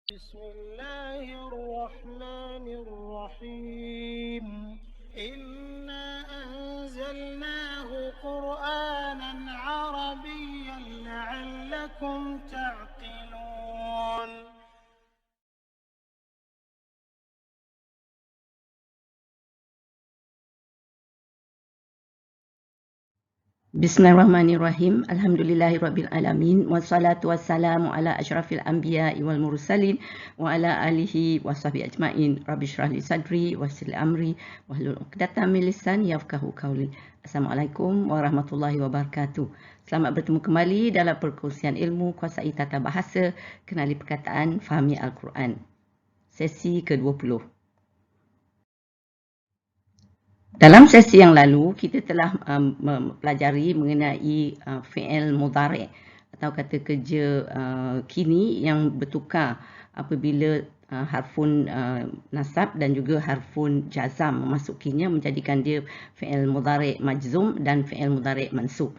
بسم الله الرحمن الرحيم إنا أنزلناه قرآنا عربيا لعلكم تعقلون. Bismillahirrahmanirrahim. Alhamdulillahirabbil alamin wassalatu wassalamu ala asyrafil anbiya'i wal mursalin wa ala alihi washabihi ajmain. Rabbi shrah li sadri wa yassir li amri wahlul 'uqdatam min lisani yafqahu qawli. Assalamualaikum warahmatullahi wabarakatuh. Selamat bertemu kembali dalam perkongsian ilmu kuasai tata bahasa, kenali perkataan, fahami Al-Quran. Sesi ke-20. Dalam sesi yang lalu, kita telah mempelajari mengenai fi'il mudhari' atau kata kerja kini yang bertukar apabila harfun nasab dan juga harfun jazam memasukinya, menjadikan dia fi'il mudhari' majzum dan fi'il mudhari' mansub.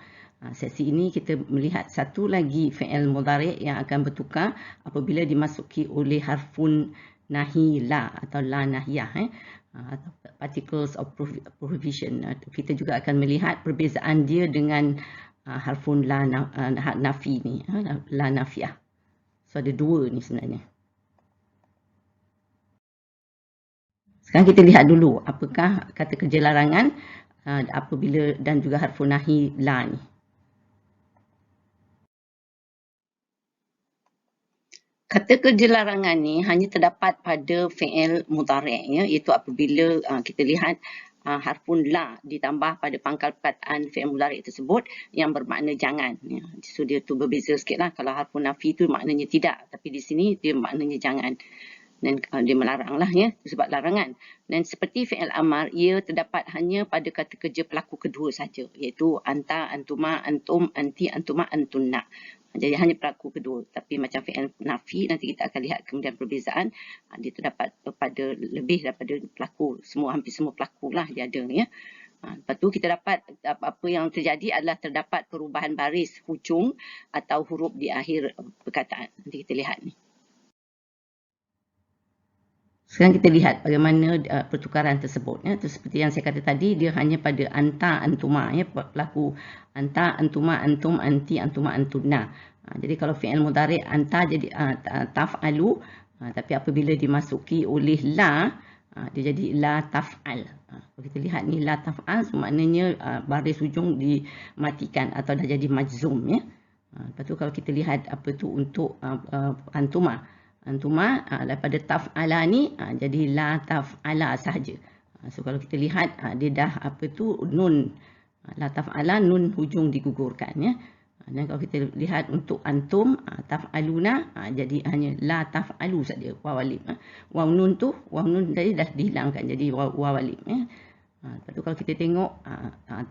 Sesi ini kita melihat satu lagi fi'il mudhari' yang akan bertukar apabila dimasuki oleh harfun nahi la atau la nahiyah atau particles of prohibition. Kita juga akan melihat perbezaan dia dengan harfun la nafi ni, la nafiyah. So ada dua ni sebenarnya. Sekarang kita lihat dulu apakah kata kerja larangan apabila dan juga harfun nahi la ni. Kata kerja larangan ni hanya terdapat pada fi'il mudhari' ya, iaitu apabila kita lihat harfun la ditambah pada pangkal perkataan fi'il mudhari' tersebut yang bermakna jangan ya. So dia tu berbeza sikitlah. Kalau harfun nafi tu maknanya tidak, tapi di sini dia maknanya jangan. Dan dia melarang lah ya, sebab larangan. Dan seperti fi'il amar, ia terdapat hanya pada kata kerja pelaku kedua saja, iaitu anta, antuma, antum, anti, antuma, antunna. Jadi hanya pelaku kedua. Tapi macam fi'il nafi, nanti kita akan lihat kemudian perbezaan. Dia terdapat pada lebih daripada pelaku. Hampir semua pelaku lah dia ada ya. Lepas tu kita dapat apa yang terjadi adalah terdapat perubahan baris hujung atau huruf di akhir perkataan. Nanti kita lihat ni. Sekarang kita lihat bagaimana pertukaran tersebut. Ya. Seperti yang saya kata tadi, dia hanya pada anta, antuma. Ya, pelaku anta, antuma, antum, anti, antuma, antunna. Jadi kalau fi'il mudhari' anta jadi taf'alu. Tapi apabila dimasuki oleh la, dia jadi la taf'al. Kalau kita lihat ni la taf'al, maknanya baris hujung dimatikan atau dah jadi majzum. Ya. Lepas tu kalau kita lihat apa tu untuk antuma. Antuma daripada taf'ala ni jadi la taf'ala sahaja. So kalau kita lihat dia dah apa tu nun, la taf'ala nun hujung digugurkan ya. Dan kalau kita lihat untuk antum taf'aluna jadi hanya la taf'alu saja, waw alif. Waw nun tu, waw nun tadi dah dihilangkan jadi waw alif ya. Lepas tu kalau kita tengok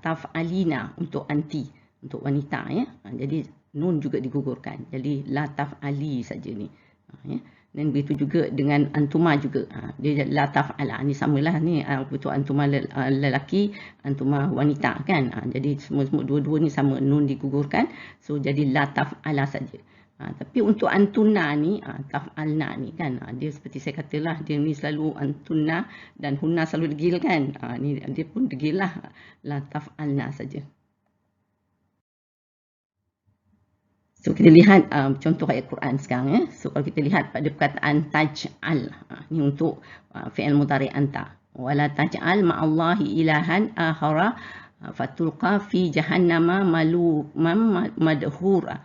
taf'alina untuk anti, untuk wanita ya. Jadi nun juga digugurkan. Jadi la taf'ali saja ni. Ya. Dan begitu juga dengan antuma juga. Dia la taf'ala. Ni samalah ni betul antuma lelaki, antuma wanita kan. Jadi semua dua-dua ni sama, nun digugurkan. So jadi la taf'ala saja. Tapi untuk antuna ni, taf'alna ni kan. Dia seperti saya katalah, dia ni selalu antuna dan hunna selalu degil kan. Ni dia pun degil lah. La taf'alna saja. So kita lihat contoh ayat Quran sekarang ya. So kalau kita lihat pada perkataan taj'al, ni untuk fi'il mudhari' anta. Wala taj'al ma'allahi ilahan akhara fatulqa fi jahannama malumam madhura.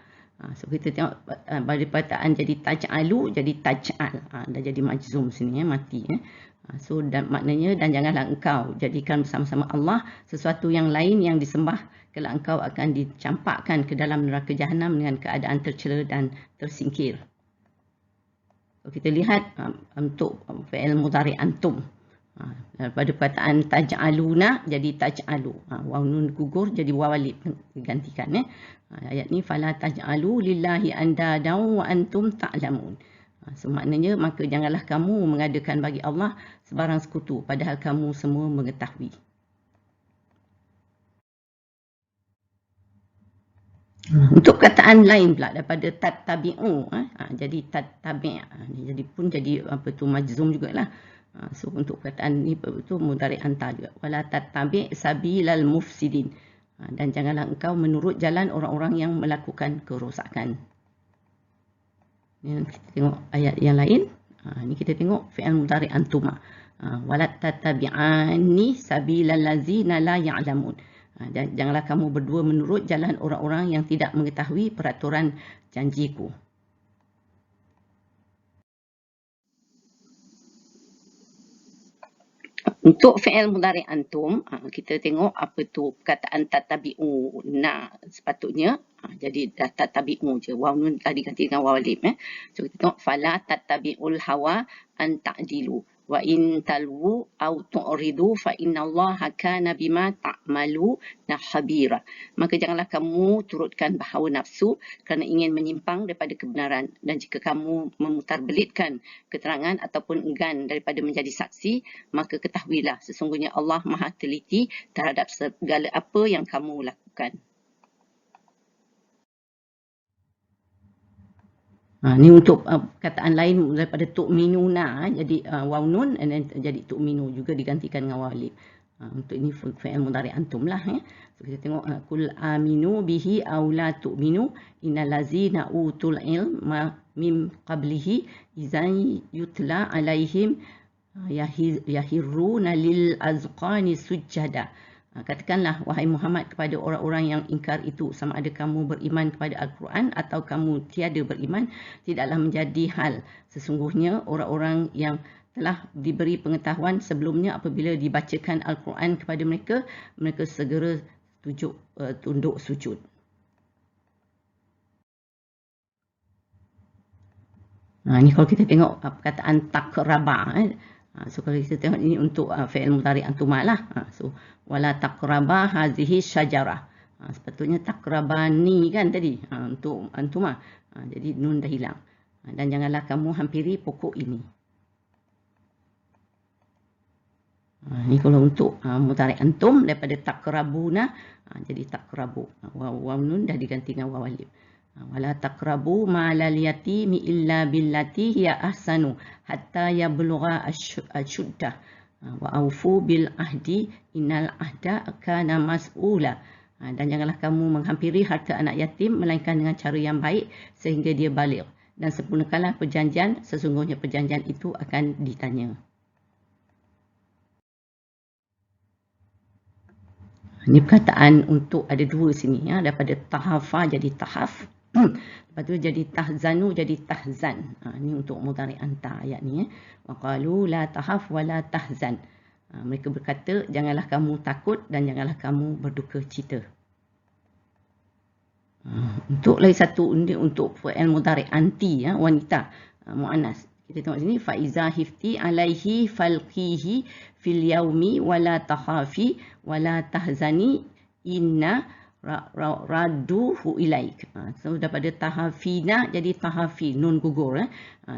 So kita tengok pada perkataan jadi taj'alu jadi taj'al. Dah jadi majzum sini ya, mati ya. So dan maknanya dan janganlah engkau jadikan bersama-sama Allah sesuatu yang lain yang disembah, kalau engkau akan dicampakkan ke dalam neraka jahanam dengan keadaan tercela dan tersingkir. So, kita lihat untuk fi'il mudhari' antum. Pada perkataan taj'aluna jadi taj'alu. Waw nun gugur jadi waw alif digantikan ya. Ayat ni fala taj'alu lillahi andada wa antum ta'lamun. So maknanya maka janganlah kamu mengadakan bagi Allah sebarang sekutu padahal kamu semua mengetahui. Untuk perkataan lain pula daripada tattabi'u, jadi tattabi', jadi pun jadi apa tu majzum jugalah. So untuk perkataan ni tu mudhari' anta juga. Wala tattabi' sabilal mufsidin. Dan janganlah engkau menurut jalan orang-orang yang melakukan kerosakan. Ni kita tengok ayat yang lain. Ni kita tengok fi'il mudhari' antuma. Wala tattabi'ani sabilal ladzina la ya'lamun. Janganlah kamu berdua menurut jalan orang-orang yang tidak mengetahui peraturan janjiku. Untuk fi'il mudhari' antum, kita tengok apa tu perkataan tattabi'una sepatutnya. Jadi dah tattabi'u je. Waw nun tadi ganti dengan waw alif. So kita tengok fala tattabi'ul hawa an ta'dilu. Wa in talwu au tu'ridu fa innallaha kana bima ta'maluna khabira. Maka janganlah kamu turutkan hawa nafsu kerana ingin menyimpang daripada kebenaran, dan jika kamu memutarbelitkan keterangan ataupun enggan daripada menjadi saksi, maka ketahuilah sesungguhnya Allah Maha teliti terhadap segala apa yang kamu lakukan. Ni untuk perkataan lain daripada tu'minuna, jadi waw nun and then jadi tu'minu juga digantikan dengan waw alif. Untuk ini fi'il mudhari' antum lah. So kita tengok kul aminu bihi aw la tu'minu innal ladzina utul ilma min qablihi izan yutla alaihim yahirruna lil azqani sujada. Katakanlah wahai Muhammad kepada orang-orang yang ingkar itu, sama ada kamu beriman kepada Al-Quran atau kamu tiada beriman, tidaklah menjadi hal. Sesungguhnya orang-orang yang telah diberi pengetahuan sebelumnya apabila dibacakan Al-Quran kepada mereka, mereka segera tunduk sujud. Ini kalau kita tengok perkataan takraba. So kalau kita tengok ini untuk fi'il mudhari' antuma lah. So wala taqraba hazihi syajarah. Sepatutnya takrabani kan tadi untuk antuma. Jadi nun dah hilang. Dan janganlah kamu hampiri pokok ini. Ini kalau untuk mudhari' antum daripada takrabuna, jadi takrabu. Waw nun dah diganti dengan waw alif. Wala taqrabu ma'al yatimi illa billati hiya ahsanu hatta yablugha ashuddah wa aufu bil ahdi innal ahda kana mas'ula. Dan janganlah kamu menghampiri harta anak yatim melainkan dengan cara yang baik sehingga dia baligh, dan sempurnakanlah perjanjian, sesungguhnya perjanjian itu akan ditanya. Ini perkataan untuk ada dua sini daripada tahafa jadi tahaf. Lepas tu jadi tahzanu jadi tahzan. Ini untuk mudhari' anta ayat ni. Wa qalu la tahaf wa la tahzan. Mereka berkata janganlah kamu takut dan janganlah kamu berduka cita. Untuk lagi satu untuk fi'il mudhari' anti wanita muannas. Kita tengok sini fa iza hifti alaihi falqihi fil yaumi wala tahafi wala tahzani inna raduhu ilaik. So daripada tahafina jadi tahafi, nun gugur.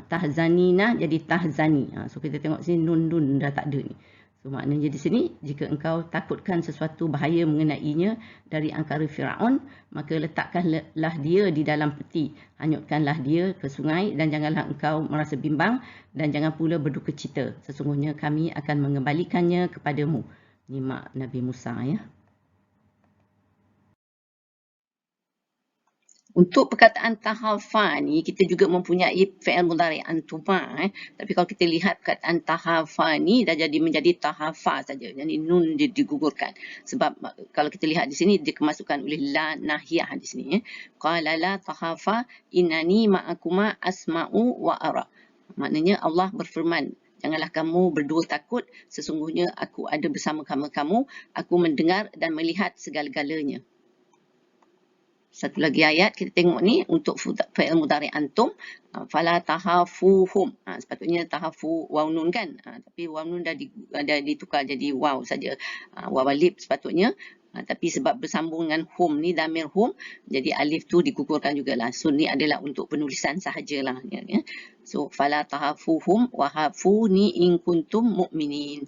Tahzanina jadi tahzani. So kita tengok sini nun dah tak ada ni. So maknanya di sini jika engkau takutkan sesuatu bahaya mengenainya dari angkara Firaun, maka letakkanlah dia di dalam peti, hanyutkanlah dia ke sungai, dan janganlah engkau merasa bimbang dan jangan pula berduka cita. Sesungguhnya kami akan mengembalikannya kepadamu. Ni mak Nabi Musa ya. Untuk perkataan tahafa ni kita juga mempunyai fi'il mudhari' antuma. Tapi kalau kita lihat perkataan tahafa ni dah jadi menjadi tahafa saja. Jadi nun digugurkan. Sebab kalau kita lihat di sini dikemasukan oleh la nahiyah di sini. Qala la tahafa innani ma'akuma asma'u wa ara. Maknanya Allah berfirman, janganlah kamu berdua takut, sesungguhnya aku ada bersama kamu, aku mendengar dan melihat segala-galanya. Satu lagi ayat kita tengok ni untuk fi'il mudhari' antum, fala tahafuhum. Sepatutnya tahafu waw nun kan, tapi waw nun dah ditukar jadi waw saja. Waw alif sepatutnya. Tapi sebab bersambung dengan hum ni, dhamir hum, jadi alif tu digugurkan jugalah. So ni adalah untuk penulisan sahajalah. Ya. So fala tahafuhum wa hafuni in kuntum mu'minin.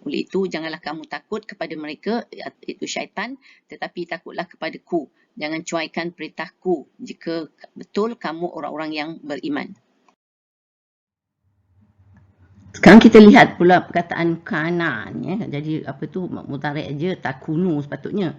Oleh itu janganlah kamu takut kepada mereka, itu syaitan, tetapi takutlah kepadaku. Jangan cuaikan perintahku jika betul kamu orang-orang yang beriman. Sekarang kita lihat pula perkataan kana ni, jadi apa tu mudhari' aja takunu sepatutnya.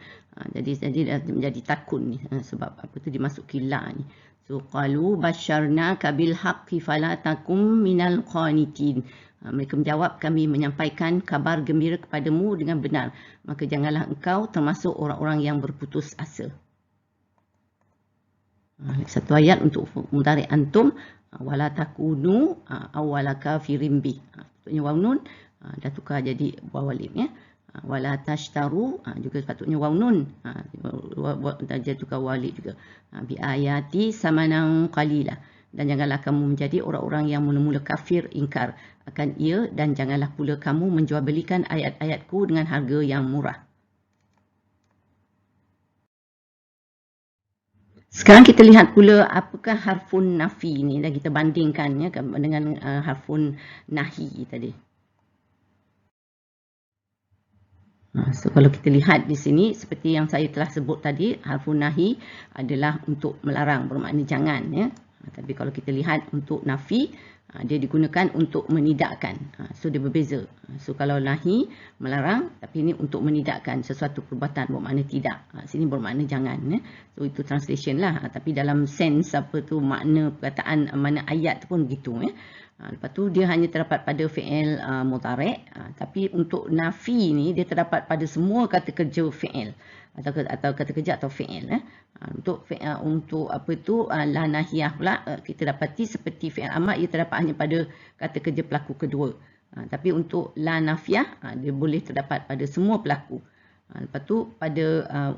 Jadi dah menjadi takun ni sebab apa tu dimasuki la ni. So qalu basyarnaka bil haqqi fala takum minal qanitin. Mereka menjawab, kami menyampaikan kabar gembira kepadamu dengan benar, maka janganlah engkau termasuk orang-orang yang berputus asa. Satu ayat untuk mudhari' antum, wala takunu awwala kafirin bi. Sepatutnya waw nun dah tukar jadi waw alif ya. Wala tashtaru juga sepatutnya waw nun dah tukar waw alif juga. Bi ayati samanan qalila. Dan janganlah kamu menjadi orang-orang yang mula-mula kafir ingkar akan ia, dan janganlah pula kamu menjual belikan ayat-ayatku dengan harga yang murah. Sekarang kita lihat pula apakah harfun nafi ni, dan kita bandingkan ya dengan harfun nahi tadi. So kalau kita lihat di sini seperti yang saya telah sebut tadi, harfun nahi adalah untuk melarang, bermakna jangan ya. Tapi kalau kita lihat untuk nafi, dia digunakan untuk menidakkan. So dia berbeza. So kalau nahi melarang, tapi ini untuk menidakkan sesuatu perbuatan, bermakna tidak. Sini bermakna jangan ya. So itu translation lah. Tapi dalam sense apa tu makna perkataan, mana ayat tu pun begitu ya. Lepas tu dia hanya terdapat pada fi'il mudhari', tapi untuk nafi ni dia terdapat pada semua kata kerja fi'il atau kata kerja atau fi'il ya. Untuk apa tu la nahiyah pula kita dapati seperti fi'il amar, ia terdapat hanya pada kata kerja pelaku kedua. Tapi untuk la nafiyah dia boleh terdapat pada semua pelaku. Lepas tu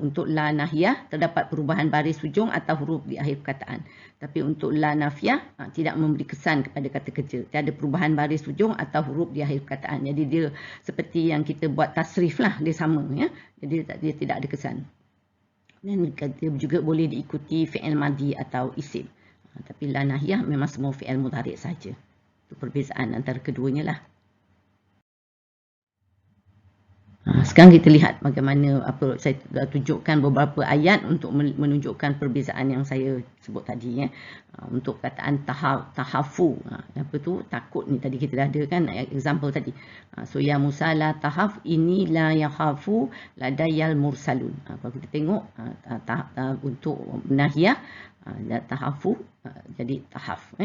untuk la nahiyah terdapat perubahan baris hujung atau huruf di akhir perkataan. Tapi untuk la nafiyah tidak memberi kesan kepada kata kerja. Tiada perubahan baris hujung atau huruf di akhir perkataan. Jadi dia seperti yang kita buat tasrif lah, dia sama ya. Jadi dia tidak ada kesan. Dan dia juga boleh diikuti fi'il madhi atau isim. Tapi la nahiyah memang semua fi'il mudhari' saja. Itu perbezaan antara keduanya lah. Sekarang kita lihat bagaimana saya tunjukkan beberapa ayat untuk menunjukkan perbezaan yang saya sebut tadi ya. Untuk perkataan tahafu, apa tu takut ni tadi kita dah ada kan example tadi. So ya Musa la tahaf inni la yakhafu ladayal mursalun. Kalau kita tengok untuk nahiyah tahafu jadi tahaf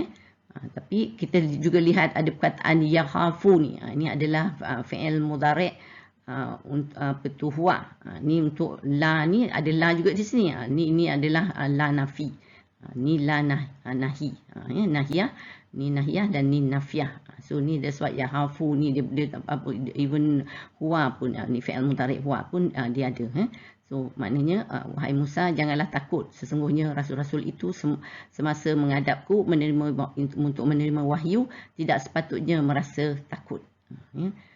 tapi kita juga lihat ada perkataan yakhafu ni. Ini adalah fi'il mudhari' huwa. Ni untuk la ni ada la juga di sini. Ni adalah la nafi. Ni la nahi. Nahiyah, ni nahiyah dan ni nafiyah. So ni that's what yahafu ni dia even huwa pun ni fi'il mudhari' huwa pun dia ada So maknanya wahai Musa janganlah takut, sesungguhnya rasul-rasul itu semasa menghadapku untuk menerima wahyu tidak sepatutnya merasa takut.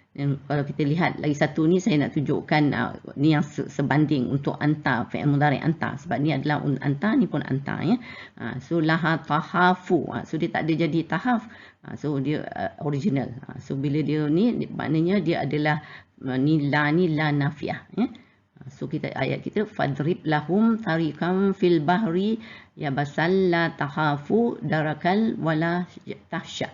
Dan kalau kita lihat lagi satu ni saya nak tunjukkan ni yang sebanding untuk anta, fi'il mudhari' anta, sebab ni adalah anta, ni pun anta ya. So laha tahafu, so dia tak ada jadi tahaf, so dia original. So bila dia ni maknanya dia adalah ni la nafiyah ya. So kita ayat kita fadrib lahum tariqam fil bahri yabasal la tahafu darakal wala tahsya.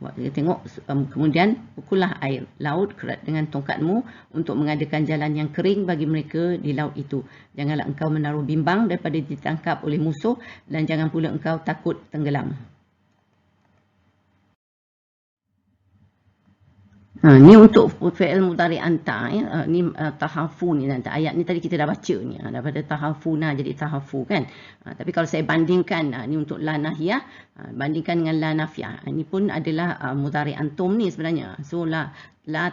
Kita tengok kemudian pukullah air laut kerat dengan tongkatmu untuk mengadakan jalan yang kering bagi mereka di laut itu. Janganlah engkau menaruh bimbang daripada ditangkap oleh musuh, dan jangan pula engkau takut tenggelam. Ni untuk fi'il mudhari' anta ya. Ni tahafu ni nanti ayat ni tadi kita dah baca ni daripada tahafuna jadi tahafu kan. Tapi kalau saya bandingkan ni untuk la nahiyah bandingkan dengan la nafiyah, ini pun adalah mudhari' antum ni sebenarnya. So la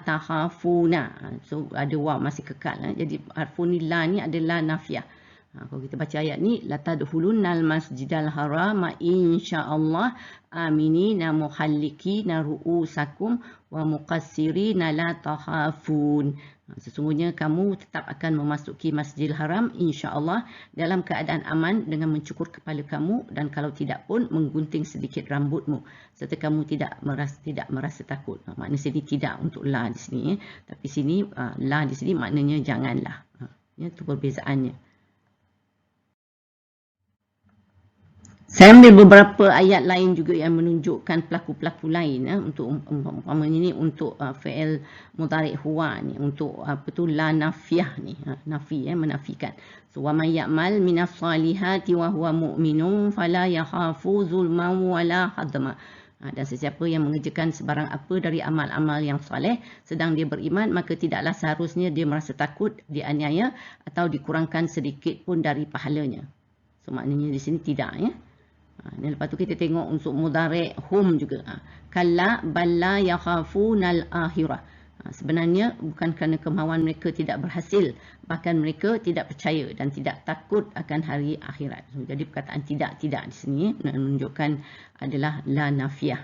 tahafuna, so ada waw masih kekal jadi harfun la ni adalah nafiyah. Kalau kita baca ayat ni la tadkhulunnal masjidal harama insyaallah aminina muhallikina ru'usakum wa muqassirina la tahafun. Sesungguhnya kamu tetap akan memasuki Masjidil Haram insya-Allah dalam keadaan aman dengan mencukur kepala kamu dan kalau tidak pun menggunting sedikit rambutmu serta kamu tidak merasa takut. Makna sini tidak untuk la di sini tapi sini la di sini maknanya janganlah. Ya, itu perbezaannya. Saya ambil beberapa ayat lain juga yang menunjukkan pelaku-pelaku lain untuk umpamanya ni untuk fi'il mudhari' huwa ni untuk apa tu la nafiyah ni nafi menafikan. So wa may ya'mal minas salihati wa huwa mu'minun fala yakhafu zulman wala hadma. Dan sesiapa yang mengerjakan sebarang apa dari amal-amal yang soleh sedang dia beriman maka tidaklah seharusnya dia merasa takut dianiaya atau dikurangkan sedikit pun dari pahalanya. So maknanya di sini tidak ya. Lepas tu kita tengok untuk mudhari' hum juga. Kalla balla yakhafunal akhirah. Sebenarnya bukan kerana kemahuan mereka tidak berhasil, bahkan mereka tidak percaya dan tidak takut akan hari akhirat. Jadi perkataan tidak di sini menunjukkan adalah la nafiyah.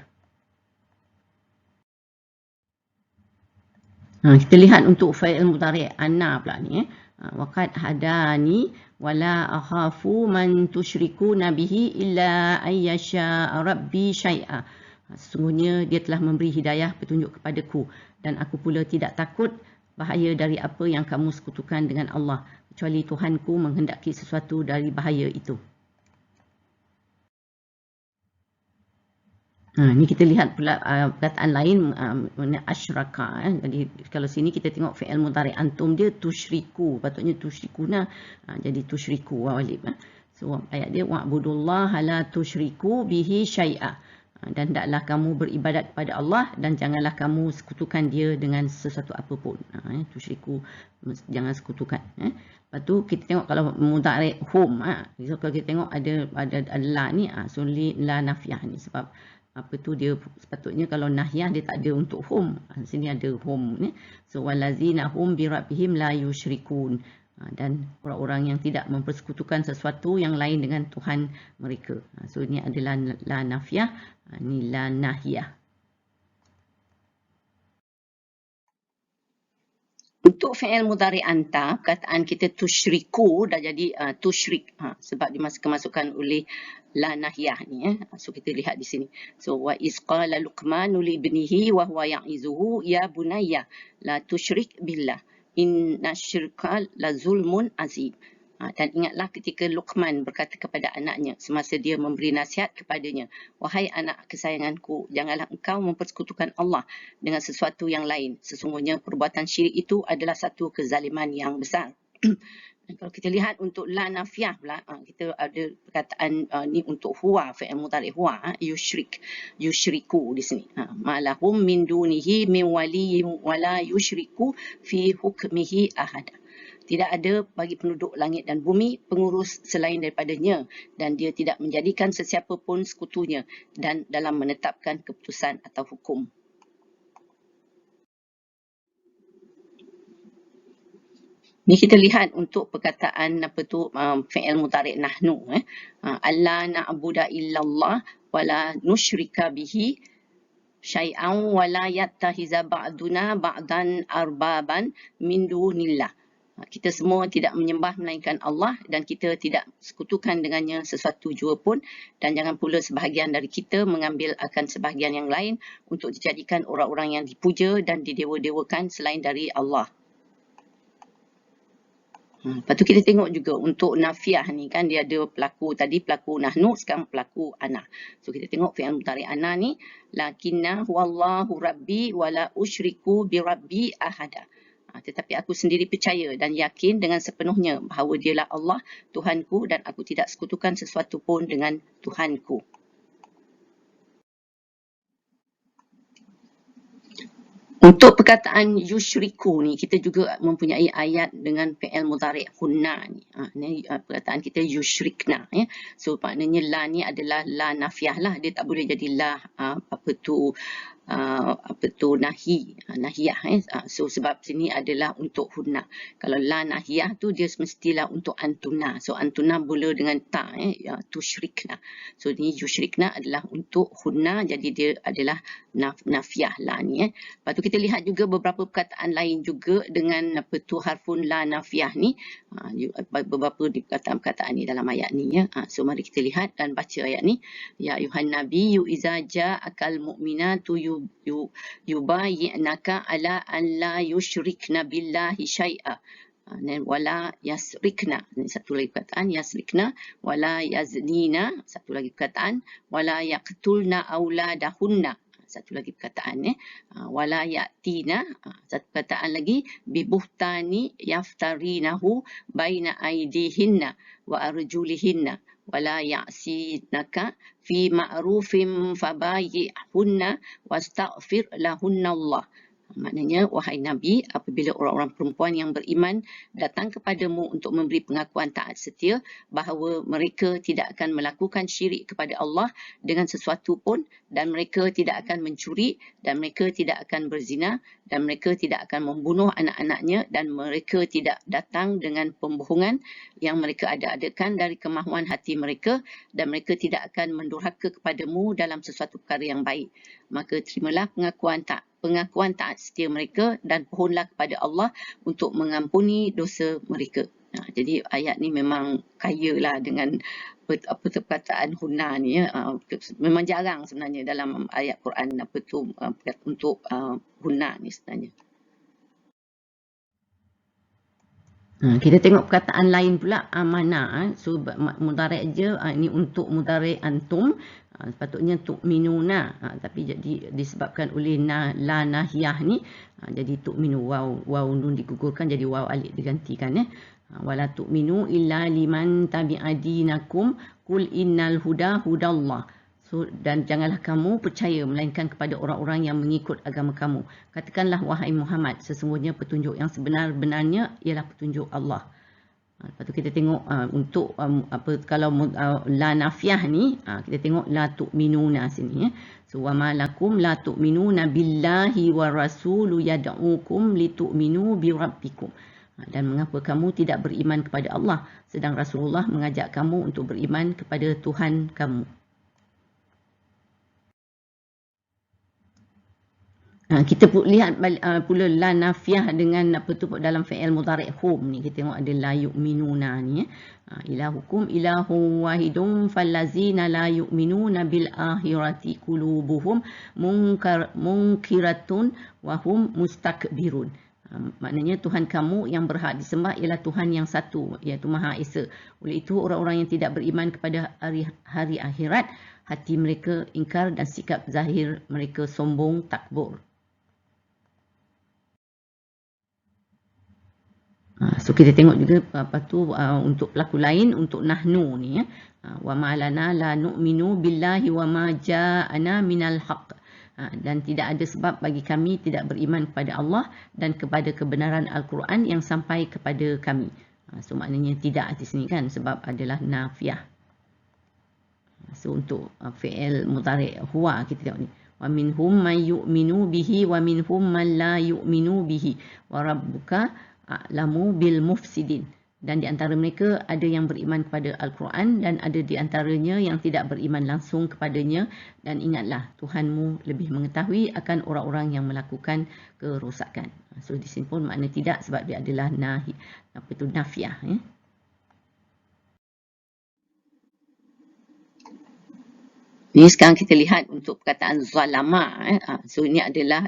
Kita lihat untuk fa'il mudhari' ana pula ni. Waqad hadani wala akhafu man tusyrikuna bihi illa ayyasha rabbi syai'a. Sesungguhnya dia telah memberi hidayah petunjuk kepadaku dan aku pula tidak takut bahaya dari apa yang kamu sekutukan dengan Allah kecuali Tuhanku menghendaki sesuatu dari bahaya itu. Ni kita lihat pula perkataan lain asyraka. Jadi kalau sini kita tengok fi'il mudhari' antum dia tusyriku, patutnya tusyrikuna. Jadi tusyriku walib. So ayat dia wa'budullaha la tusyriku bihi syai'a. Dan hendaklah kamu beribadat kepada Allah dan janganlah kamu sekutukan dia dengan sesuatu apapun. Tusyriku jangan sekutukan. Lepas tu kita tengok kalau mudhari' hum. So kalau kita tengok ada la ni so la nafiyah ni sebab apa tu dia sepatutnya kalau nahyah dia tak ada untuk hum. Sini ada hum ni. So walazina hum bi rabbihim la yusyrikun. Dan orang-orang yang tidak mempersekutukan sesuatu yang lain dengan Tuhan mereka. So ini adalah la nafiyah, ni la nahyah. Untuk fi'il mudhari' anta, perkataan kita tusyriku dah jadi tusyrik sebab dimasukkan oleh la nahyah ni So kita lihat di sini. So wa iz qala Luqmanu li ibnihi wa huwa ya'izuhu ya bunayya la tusyrik billah inna syirka la zulmun azim. Dan ingatlah ketika Luqman berkata kepada anaknya semasa dia memberi nasihat kepadanya, wahai anak kesayanganku, janganlah engkau mempersekutukan Allah dengan sesuatu yang lain. Sesungguhnya perbuatan syirik itu adalah satu kezaliman yang besar. Kalau kita lihat untuk la nafiyah pula, kita ada perkataan ni untuk huwa, fi'il mudhari' huwa, yushriku di sini. Malahum min dunihi min waliyyin wala yushriku fi hukmihi ahada. Tidak ada bagi penduduk langit dan bumi pengurus selain daripadanya dan dia tidak menjadikan sesiapa pun sekutunya dan dalam menetapkan keputusan atau hukum. Ni kita lihat untuk perkataan apa tu fi'il mudhari' nahnu alla na'budu illallah wala nusyrika bihi syai'an wala yattahiza ba'duna ba'dan arbaban min dunillah. Kita semua tidak menyembah melainkan Allah dan kita tidak sekutukan dengannya sesuatu jua pun dan jangan pula sebahagian dari kita mengambil akan sebahagian yang lain untuk dijadikan orang-orang yang dipuja dan didewa-dewakan selain dari Allah. Lepas tu kita tengok juga untuk nafiyah ni kan dia ada pelaku tadi pelaku nahnu sekarang pelaku ana. So kita tengok fi'il mudhari' ana ni lakinna huwallahu rabbi wala usyriku bi rabbi ahada. Tetapi aku sendiri percaya dan yakin dengan sepenuhnya bahawa dialah Allah Tuhanku dan aku tidak sekutukan sesuatu pun dengan Tuhanku. Untuk perkataan yushriku ni kita juga mempunyai ayat dengan fi'il mudhari' hunna ni. Ni perkataan kita yushrikna ya. So maknanya la ni adalah la nafiyah lah, dia tak boleh jadi la apa tu nahiyah. So sebab sini adalah untuk hunna. Kalau la nahiyah tu dia semestilah untuk antuna. So antuna mula dengan ta, tusyrikna. So ni yusyrikna adalah untuk hunna, jadi dia adalah nafiyah la ni. Lepas tu kita lihat juga beberapa perkataan lain juga dengan harfun la nafiyah ni. Beberapa perkataan ni dalam ayat ni ya. So mari kita lihat dan baca ayat ni. Ya ayuhan nabiyyu iza ja'akal mu'minatu yubayyi'naka ala an la yusyrikna billahi syai'a wala yasrikna. Ini satu lagi perkataan, yasrikna, wala yaznina, satu lagi perkataan, wala yaqtulna auladahunna, satu lagi perkataan, wala yatina, satu perkataan lagi, bibuhtani yaftarinahu baina aidihinna wa arjulihinna wala ya'sinaka fi ma'rufin fabayi'hunna wastaghfir lahunna Allah. Maknanya, wahai Nabi, apabila orang-orang perempuan yang beriman datang kepadamu untuk memberi pengakuan taat setia bahawa mereka tidak akan melakukan syirik kepada Allah dengan sesuatu pun, dan mereka tidak akan mencuri, dan mereka tidak akan berzina, dan mereka tidak akan membunuh anak-anaknya, dan mereka tidak datang dengan pembohongan yang mereka ada-adakan dari kemahuan hati mereka, dan mereka tidak akan mendurhaka kepadamu dalam sesuatu perkara yang baik. Maka terimalah pengakuan taat setia mereka dan pohonlah kepada Allah untuk mengampuni dosa mereka. Jadi ayat ni memang kaya lah dengan perkataan hunna ni ya. Memang jarang sebenarnya dalam ayat Quran untuk hunna ni sebenarnya. Kita tengok perkataan lain pula, amana. So mudhari' je, ini untuk mudhari' antum. Sepatutnya tu'minuna, tapi jadi disebabkan oleh la nahiyah ni, jadi tu'minu, waw nun digugurkan jadi waw alif digantikan. Wala tu'minu illa liman tabi'a dinakum qul innal huda hudallah. So, dan janganlah kamu percaya melainkan kepada orang-orang yang mengikut agama kamu. Katakanlah wahai Muhammad, sesungguhnya petunjuk yang sebenar-benarnya ialah petunjuk Allah. Lepas tu kita tengok untuk kalau la nafiyah ni, kita tengok la tu'minuna sini. So wa ma lakum la tu'minuna billahi wa rasulu yad'ukum litu'minu bi rabbikum. Dan mengapa kamu tidak beriman kepada Allah sedang Rasulullah mengajak kamu untuk beriman kepada Tuhan kamu. Kita lihat pula la nafiyah dengan dalam fi'il mudhari' hum ni, kita tengok ada la yu'minuna ni. Ilahukum ilahun wahidun fallazina la yu'minuna bil akhirati qulubuhum munkiratun wa hum mustakbirun. Maknanya Tuhan kamu yang berhak disembah ialah Tuhan yang satu, iaitu Maha Esa. Oleh itu orang-orang yang tidak beriman kepada hari akhirat, hati mereka ingkar dan sikap zahir mereka sombong takbur. So kita tengok juga untuk pelaku lain, untuk nahnu ni ya. Wa ma lana la nu'minu billahi wa ma ja'ana minal haqq. Dan tidak ada sebab bagi kami tidak beriman kepada Allah dan kepada kebenaran Al-Quran yang sampai kepada kami. So maknanya tidak di sini kan, sebab adalah nafiyah. So untuk fi'il mudhari' huwa kita tengok ni. Wa minhum man yu'minu bihi wa minhum man la yu'minu bihi wa rabbuka a'lamu bil mufsidin. Dan di antara mereka ada yang beriman kepada Al-Quran dan ada di antaranya yang tidak beriman langsung kepadanya. Dan ingatlah, Tuhanmu lebih mengetahui akan orang-orang yang melakukan kerosakan. So di sini pun makna tidak, sebab dia adalah nafiyah. Ya. Ini sekarang kita lihat untuk perkataan zalama. So ini adalah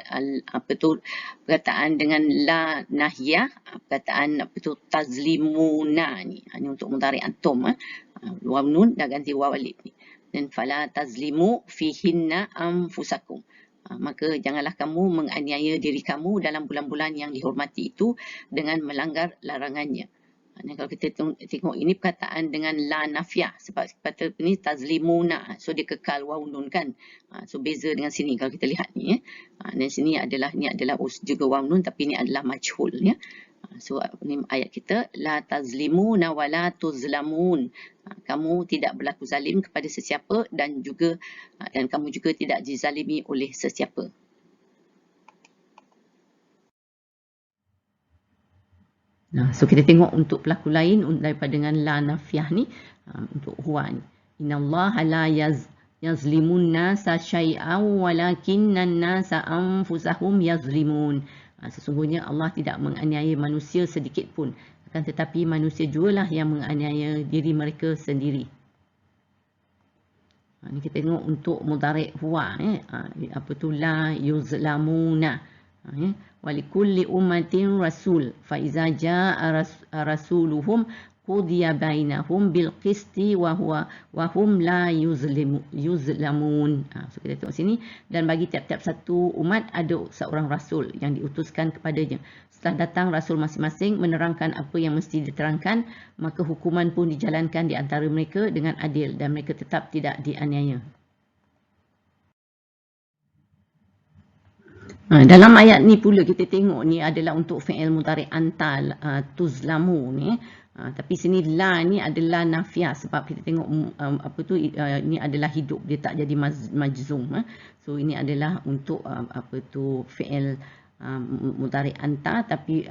perkataan dengan la nahiyah, perkataan tazlimuna ni. Ini untuk mudhari' antum. Waw nun dah ganti waw alif ni. Dan fala tazlimu fihinna anfusakum. Maka janganlah kamu menganiaya diri kamu dalam bulan-bulan yang dihormati itu dengan melanggar larangannya. Kalau kita tengok ini perkataan dengan la nafiyah, sebab kata ini tazlimuna, so dia kekal waw nun kan. So beza dengan sini kalau kita lihat ni ya. Dan sini adalah juga waw nun, tapi ini adalah majhul ya. So ini ayat kita, la tazlimuna wa la tuzlamun. Kamu tidak berlaku zalim kepada sesiapa dan kamu juga tidak dizalimi oleh sesiapa. Nah, so kita tengok untuk pelaku lain daripada dengan la nafiyah ni, untuk huwa ni. Innallaha la yazlimun nasa syai'an walakinnan nasa anfusahum yazlimun. Sesungguhnya Allah tidak menganiaya manusia sedikit pun, akan tetapi manusia jugalah yang menganiaya diri mereka sendiri. Ni kita tengok untuk mudhari' huwa, apa tu la yuzlamuna. Walikulli ummatin rasul fa iza jaa rasuluhum qudiya bainahum bil qisti wa hum la yuzlamun. So kita tengok sini, dan bagi tiap-tiap satu umat ada seorang rasul yang diutuskan kepadanya. Setelah datang rasul masing-masing menerangkan apa yang mesti diterangkan, maka hukuman pun dijalankan di antara mereka dengan adil dan mereka tetap tidak dianiaya. Dalam ayat ni pula kita tengok ni adalah untuk fi'il mudhari' anta tuzlamu ni. Tapi sini la ni adalah nafiyah, sebab kita tengok apa tu ni adalah hidup, dia tak jadi majzum. So ini adalah untuk apa tu fi'il mudhari' anta, tapi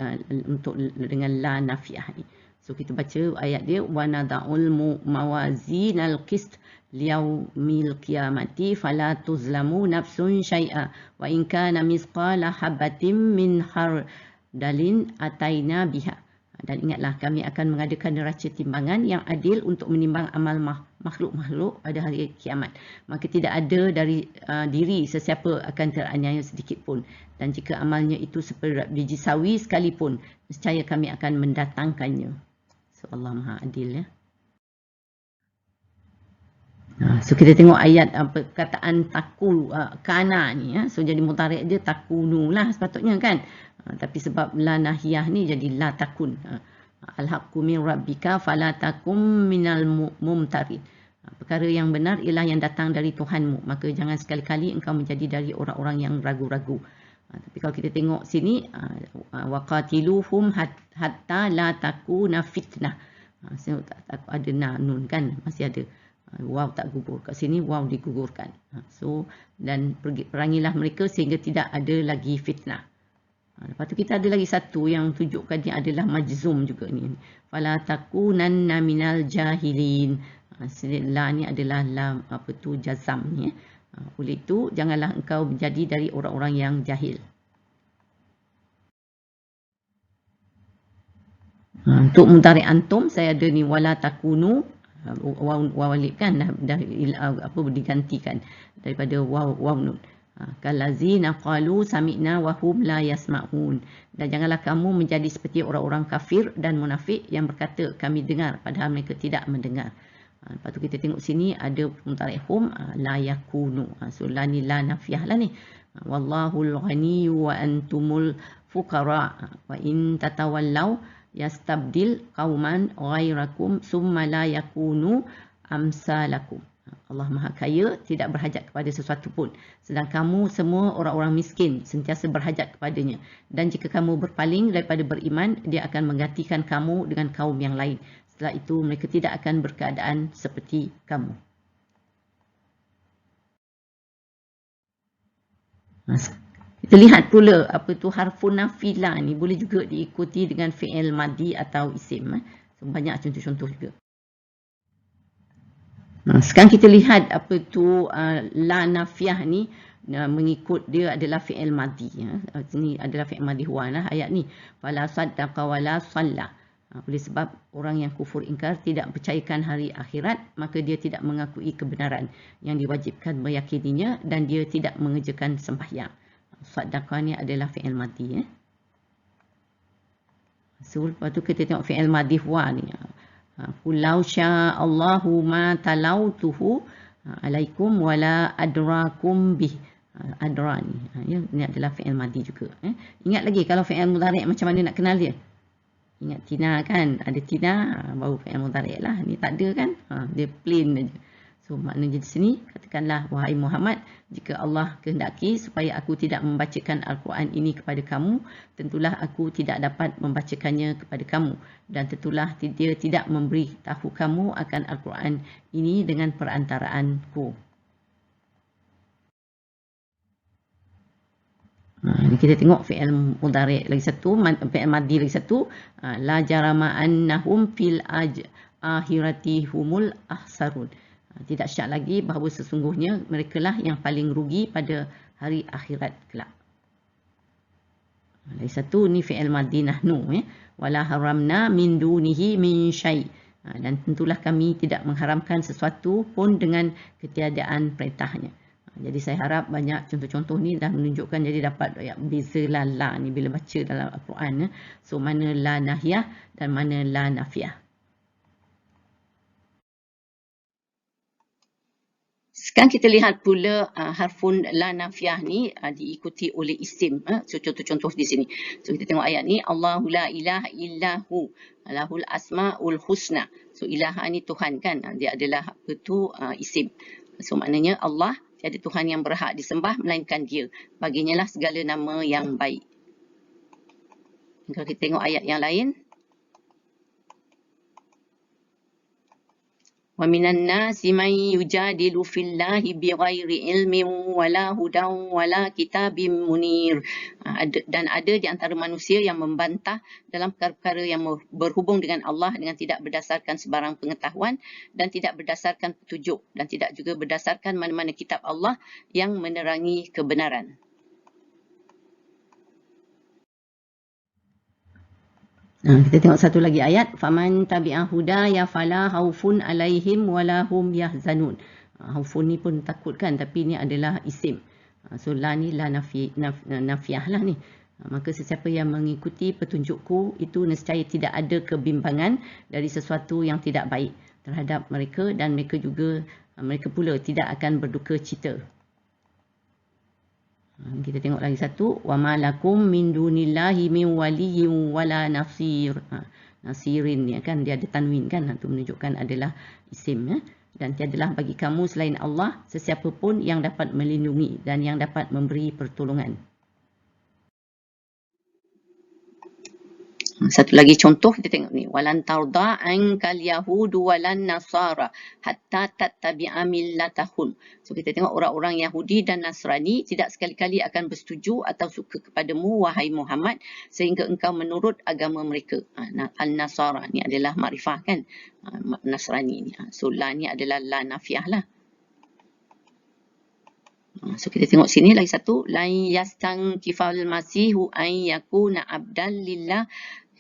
untuk dengan la nafiyah ni. So kita baca ayat dia, wa nada'ul mawazinal qist liyaumil qiyamati fala tuzlamu nafsun syai'a wa in kana misqala habatin min khardalin ataina biha. Dan ingatlah, kami akan mengadakan neraca timbangan yang adil untuk menimbang amal makhluk-makhluk pada hari kiamat. Maka tidak ada dari diri sesiapa akan teraniaya sedikit pun. Dan jika amalnya itu seperti biji sawi sekalipun, nescaya kami akan mendatangkannya. So Allah Maha Adil, ya. So kita tengok ayat perkataan takul kana ni, ya. So jadi mudhari' dia takunu lah sepatutnya kan. Tapi sebab la nahiyah ni jadi la takun. Al-haqqu min rabbika fala takum minal mumtarin. Perkara yang benar ialah yang datang dari Tuhanmu, maka jangan sekali-kali engkau menjadi dari orang-orang yang ragu-ragu. Tapi kalau kita tengok sini, waqatiluhum hatta la takuna fitnah. Ada nun kan, masih ada waw tak gugur. Kat sini waw digugurkan. So dan perangilah mereka sehingga tidak ada lagi fitnah. Lepas tu kita ada lagi satu yang tunjukkan dia adalah majzum juga ni. Fala takunanna minal jahilin. La ni adalah la apa tu jazam ni. Oleh itu janganlah engkau menjadi dari orang-orang yang jahil. Untuk mudhari' antum saya ada ni wala takunu, waw alif kan dah apa digantikan daripada waw nun. Kalazina qalu sami'na wa hum la yasma'un. Dan janganlah kamu menjadi seperti orang-orang kafir dan munafik yang berkata kami dengar padahal mereka tidak mendengar. Lepas tu kita tengok sini ada mudhari' hum la yakunu. So la ni la nafiyah lah ni. Wallahul ghani wa antumul fuqara wa in tatawallaw yastabdil qauman ghairakum summa la yakunu amsalakum. Allah Maha Kaya, tidak berhajat kepada sesuatu pun, sedang kamu semua orang-orang miskin sentiasa berhajat kepadanya. Dan jika kamu berpaling daripada beriman, dia akan menggantikan kamu dengan kaum yang lain. Setelah itu mereka tidak akan berkeadaan seperti kamu. Kita lihat pula apa tu harfun nafilah ni boleh juga diikuti dengan fi'il madi atau isim. So, banyak contoh-contoh juga. Sekarang kita lihat apa tu la nafiyah ni mengikut dia adalah fi'il madi. Ini adalah fi'il madi huwa lah ayat ni. Fala saddaqa wala shalla. Oleh sebab orang yang kufur ingkar tidak percayakan hari akhirat, maka dia tidak mengakui kebenaran yang diwajibkan meyakininya dan dia tidak mengerjakan sembahyang. Saddaqa ni adalah fi'il madi. So lepas tu kita tengok fi'il madi huwa ni. Qul law syaa Allahu ma talautuhu alaikum wala adrakum bih. Adra ni. Ini adalah fi'il madi juga. Ingat lagi kalau fi'il mudhari' macam mana nak kenal dia? Ingat Tina kan? Ada Tina baru fi'il mudhari' lah. Ni tak ada kan? Dia plain aja. So maknanya di sini katakanlah wahai Muhammad, jika Allah kehendaki supaya aku tidak membacakan Al-Quran ini kepada kamu, tentulah aku tidak dapat membacakannya kepada kamu, dan tentulah dia tidak memberi tahu kamu akan Al-Quran ini dengan perantaraanku. Ni kita tengok fi'il mudhari' lagi satu, fi'il madhi lagi satu. La jarama annahum fil akhirati humul ahsarun. Tidak syak lagi bahawa sesungguhnya mereka lah yang paling rugi pada hari akhirat kelak. Lagi satu ni fi'il madhi nahnu, wala haramna min dunihi min syai'. Dan tentulah kami tidak mengharamkan sesuatu pun dengan ketiadaan perintahnya. Jadi saya harap banyak contoh-contoh ni dah menunjukkan, jadi dapat beza la ni bila baca dalam Al-Quran. So mana la nahiyah dan mana la nafiyah. Sekarang kita lihat pula harfun la nafiyah ni diikuti oleh isim. So contoh-contoh di sini. So kita tengok ayat ni, Allahu la ilaha illahu lahul asmaul husna. So ilaha ni Tuhan kan, dia adalah apa tu isim. So maknanya Allah tiada Tuhan yang berhak disembah melainkan Dia. Baginya lah segala nama yang baik. Kalau kita tengok ayat yang lain, wa minan nasi man yujadilu fillahi bighairi ilmin wala hudan wala kitabim munir. Dan ada di antara manusia yang membantah dalam perkara yang berhubung dengan Allah dengan tidak berdasarkan sebarang pengetahuan dan tidak berdasarkan petunjuk dan tidak juga berdasarkan mana-mana kitab Allah yang menerangi kebenaran. Kita tengok satu lagi ayat, faman tabi'a hudaya fala haufun alaihim wala hum yahzanun. Haufun ni pun takut kan, tapi ni adalah isim. So la ni la nafiyah lah ni. Maka sesiapa yang mengikuti petunjukku itu nescaya tidak ada kebimbangan dari sesuatu yang tidak baik terhadap mereka, dan mereka pula tidak akan berduka cita. Kita tengok lagi satu, wa malakum min dunillahi min waliyyin wala nasir. Nasirin ni kan dia ada tanwin kan, itu menunjukkan adalah isim. Dan tiadalah bagi kamu selain Allah sesiapa pun yang dapat melindungi dan yang dapat memberi pertolongan. Satu lagi contoh kita tengok ni, walan tarda ankal yahudu walan nasara hatta tattabi'a millatahum. So kita tengok orang-orang Yahudi dan Nasrani tidak sekali-kali akan bersetuju atau suka kepadamu wahai Muhammad sehingga engkau menurut agama mereka. Al-Nasara ni adalah makrifah kan, Nasrani ni. So la ni adalah la nafiyah lah. So kita tengok sini lagi satu, la yastankifal masihu an yakuna abdan lillah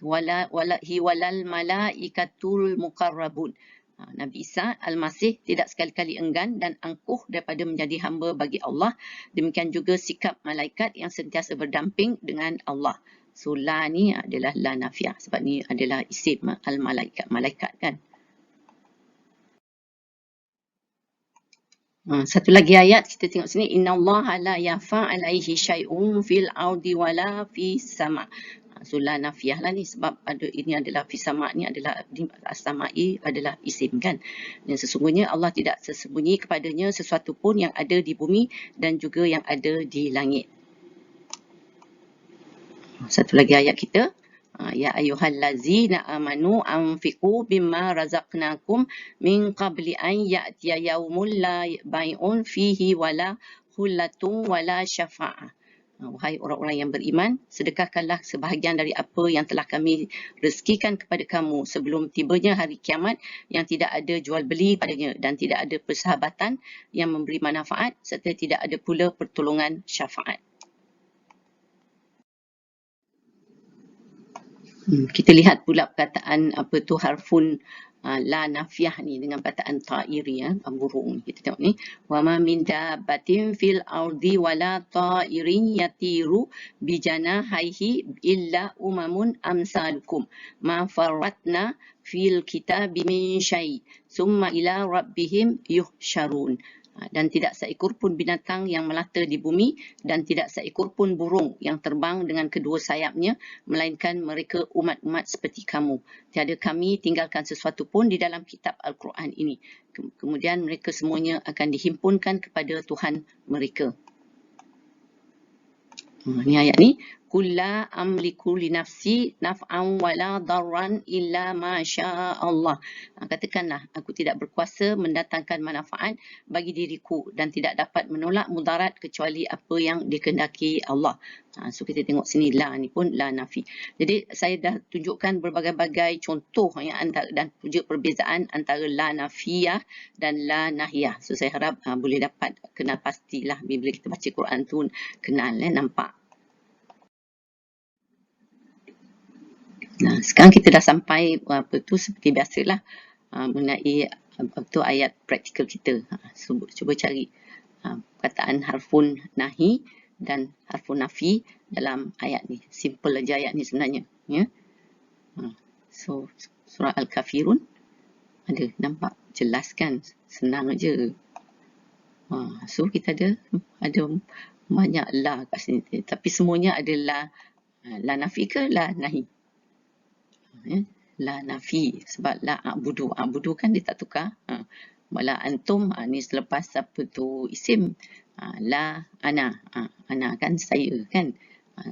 walal malaikatul muqarrabun. Nabi Isa Al-Masih tidak sekali-kali enggan dan angkuh daripada menjadi hamba bagi Allah. Demikian juga sikap malaikat yang sentiasa berdamping dengan Allah. So la ni adalah la nafiyah sebab ni adalah isim al-malaikat, malaikat kan. Satu lagi ayat kita tengok sini, innallaha la yafa alaihi syai'un fil ardi wala fis sama'. So la nafiyah lah ni sebab ini adalah fis sama' ni adalah as-sama'i adalah isim kan. Dan sesungguhnya Allah tidak sesembunyi kepadanya sesuatu pun yang ada di bumi dan juga yang ada di langit. Satu lagi ayat kita, ya ayyuhallazina amanu anfiqu bimma razaqnakum min qabli an ya'tiya yaumul la bai'un fihi wala khullatun wala syafa'ah. Wahai orang-orang yang beriman, sedekahkanlah sebahagian dari apa yang telah kami rezekikan kepada kamu sebelum tibanya hari kiamat yang tidak ada jual beli padanya dan tidak ada persahabatan yang memberi manfaat serta tidak ada pula pertolongan syafaat. Kita lihat pula perkataan apa tu harfun la nafiyah ni dengan perkataan ta'iri burung. Kita tengok ni, wa ma min dabbatin fil ardi wala ta'irin yatiru bi janahaihi illa umamun amsalukum ma farratna fil kitabi min syai summa ila rabbihim yuhsyarun. Dan tidak seekor pun binatang yang melata di bumi dan tidak seekor pun burung yang terbang dengan kedua sayapnya melainkan mereka umat-umat seperti kamu. Tiada kami tinggalkan sesuatu pun di dalam kitab Al-Quran ini. Kemudian mereka semuanya akan dihimpunkan kepada Tuhan mereka. Ni ayat ni, قل لا أملك لنفسي نفعا ولا ضرا إلا ما شاء الله. Katakanlah, aku tidak berkuasa mendatangkan manfaat bagi diriku dan tidak dapat menolak mudarat kecuali apa yang dikehendaki Allah. So kita tengok sini la ni pun la nafi. Jadi saya dah tunjukkan berbagai-bagai contoh yang dan juga perbezaan antara la nafiyah dan la nahiyah. So saya harap boleh dapat kenal pastilah bila kita baca Quran tu, kenal nampak. Nah, sekarang kita dah sampai apa tu seperti biasalah mengenai tu ayat praktikal kita. Cuba cari perkataan harfun nahi dan harfun nafi dalam ayat ni. Simple aja ayat ni sebenarnya, ya. So surah Al-Kafirun ada, nampak jelas kan, senang aja. So kita ada banyak la kat sini, tapi semuanya adalah la nafi ke la nahi? La nafi, sebab la a'budu. A'budu kan dia tak tukar. Wala antum, ni selepas apa tu isim. La ana, ana kan saya kan.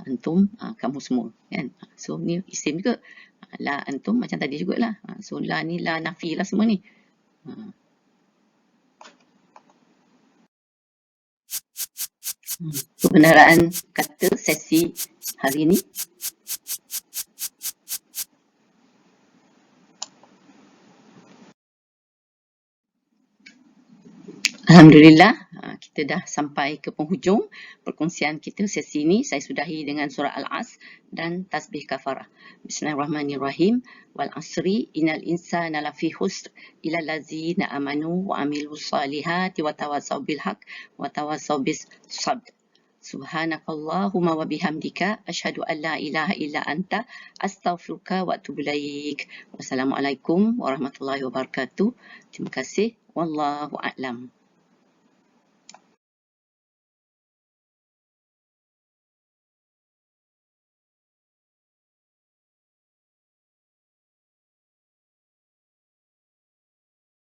Antum, kamu semua kan. So ni isim juga. La antum macam tadi jugalah. So la ni la nafi lah semua ni. Kebenaran kata sesi hari ini. Alhamdulillah, kita dah sampai ke penghujung perkongsian kita sesi ini. Saya sudahi dengan surah Al-As dan tasbih kafarah. Bismillahirrahmanirrahim. Wal asri innal insana lafi khusr illa allazina amanu wa amilus salihati wa tawasaw bil haqq wa tawasaw bis sabr. Subhanakallahumma wa bihamdika asyhadu an la ilaha illa anta astaghfiruka wa atubu ilaik. Wassalamualaikum warahmatullahi wabarakatuh. Terima kasih. Wallahu a'lam.